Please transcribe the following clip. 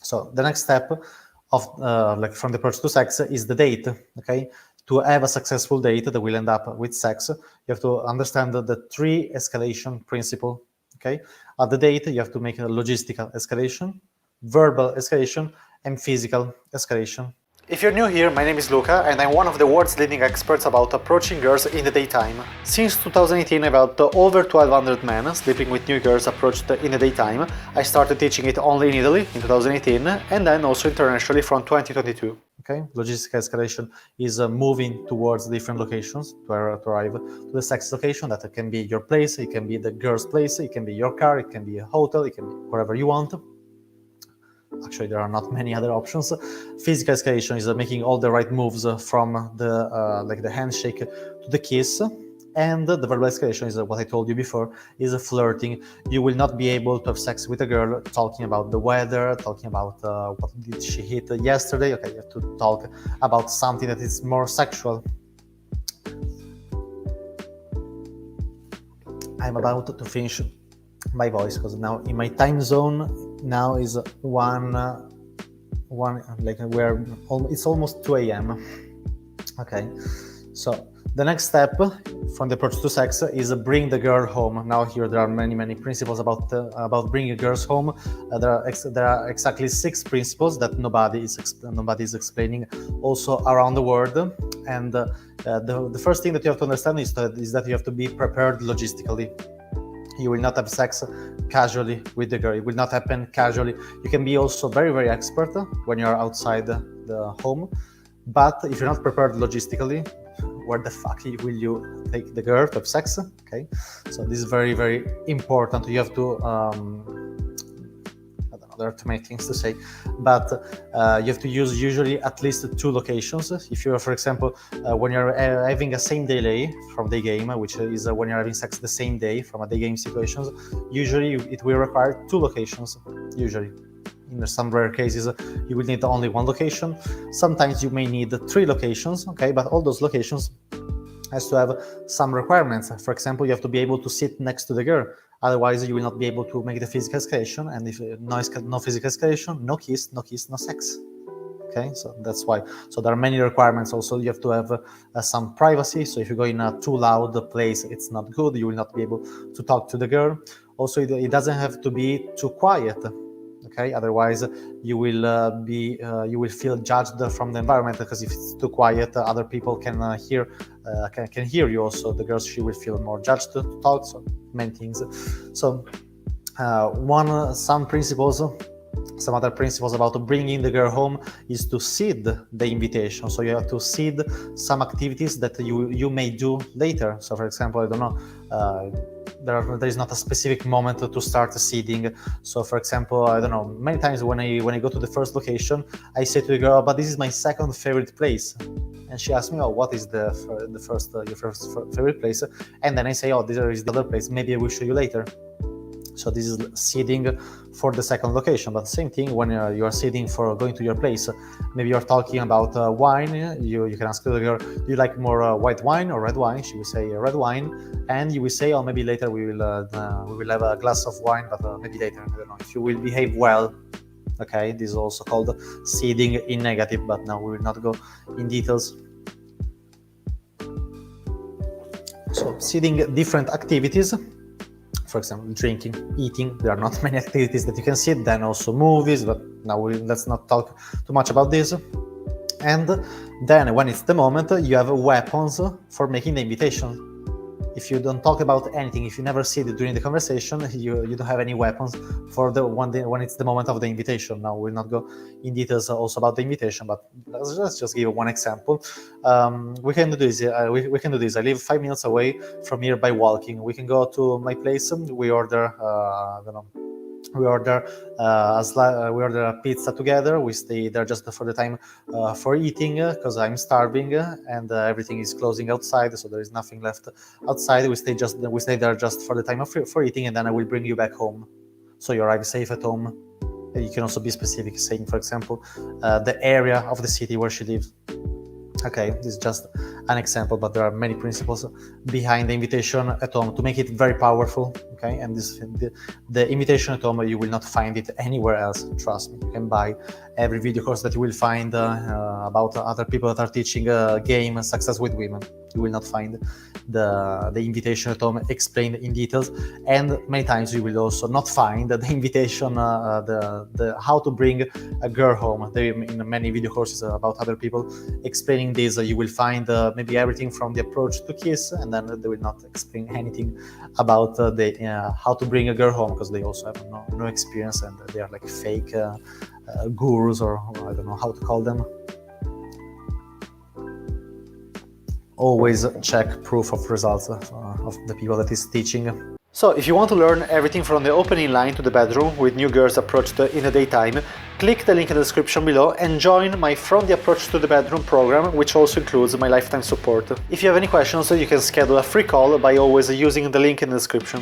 So the next step of like from the approach to sex is the date. Okay, to have a successful date that will end up with sex, you have to understand the three escalation principle. Okay, at the date you have to make a logistical escalation, verbal escalation, and physical escalation. If you're new here, my name is Luca and I'm one of the world's leading experts about approaching girls in the daytime. Since 2018 I've helped over 1200 men sleeping with new girls approached in the daytime. I started teaching it only in Italy in 2018 and then also internationally from 2022. Okay, logistical escalation is moving towards different locations to arrive to the sex location. That can be your place, it can be the girl's place, it can be your car, it can be a hotel, it can be wherever you want. Actually, there are not many other options. Physical escalation is making all the right moves from the like the handshake to the kiss. And the verbal escalation is what I told you before, is flirting. You will not be able to have sex with a girl talking about the weather, talking about what did she hit yesterday. Okay, you have to talk about something that is more sexual. I'm about to finish my voice because now in my time zone now is one like where it's almost 2 a.m. Okay, so the next step from the approach to sex is bring the girl home. Now here there are many principles about bringing girls home. There are exactly 6 principles that nobody is explaining also around the world. And the first thing that you have to understand is that you have to be prepared logistically. You will not have sex casually with the girl. It will not happen casually. You can be also very expert when you are outside the home, but if you're not prepared logistically, where the fuck will you take the girl to have sex? Okay, so this is very important. You have to I don't know, there are too many things to say, but you have to use usually at least 2 locations. If you're, for example, when you're having a same day from the game, which is when you're having sex the same day from a day game situations, usually it will require 2 locations, usually. In some rare cases, you will need only 1 location. Sometimes you may need 3 locations, okay? But all those locations has to have some requirements. For example, you have to be able to sit next to the girl. Otherwise, you will not be able to make the physical escalation. And if no physical escalation, no kiss, no sex. Okay, so that's why. So there are many requirements. Also, you have to have some privacy. So if you go in a too loud place, it's not good. You will not be able to talk to the girl. Also, it doesn't have to be too quiet. Okay, otherwise you will feel judged from the environment, because if it's too quiet, other people can hear you. Also, the girl, she will feel more judged to talk. So many things. So some other principles about bringing the girl home is to seed the invitation. So you have to seed some activities that you may do later. So for example, I don't know, there is not a specific moment to start seeding. So for example, I don't know, many times when I go to the first location, I say to the girl, but this is my second favorite place. And she asks me, oh, what is your first favorite place? And then I say, oh, there is the other place. Maybe I will show you later. So this is seeding for the second location. But same thing when you are seeding for going to your place. Maybe you're talking about wine. You can ask the girl, do you like more white wine or red wine? She will say red wine, and you will say, oh, maybe later we will have a glass of wine, but maybe later. I don't know, if you will behave well. Okay, this is also called seeding in negative, but now we will not go in details. So seeding different activities. For example, drinking, eating. There are not many activities that you can see. Then also movies, but now let's not talk too much about this. And then when it's the moment, you have weapons for making the invitation. If you don't talk about anything, if you never see it during the conversation, you don't have any weapons for when it's the moment of the invitation. Now we'll not go in details also about the invitation, but let's just give one example. We can do this. We can do this. I live 5 minutes away from here by walking. We can go to my place. We order. I don't know. We order a pizza together. We stay there just for the time for eating, because I'm starving and everything is closing outside, so there is nothing left outside. We stay there just for the time for eating, and then I will bring you back home, so you arrive safe at home. You can also be specific, saying, for example, the area of the city where she lives. Okay, this is just an example, but there are many principles behind the invitation at home to make it very powerful. Okay. okay? And the invitation at home, you will not find it anywhere else, trust me. You can buy every video course that you will find about other people that are teaching game success with women. You will not find the invitation at home explained in details, and many times you will also not find the invitation, the how to bring a girl home. In many video courses about other people explaining this, you will find maybe everything from the approach to kiss, and then they will not explain anything about how to bring a girl home, because they also have no experience, and they are like fake gurus, or I don't know how to call them. Always check proof of results of the people that is teaching. So if you want to learn everything from the opening line to the bedroom with new girls approached in the daytime, click the link in the description below and join my From the Approach to the Bedroom program, which also includes my lifetime support. If you have any questions, you can schedule a free call by always using the link in the description.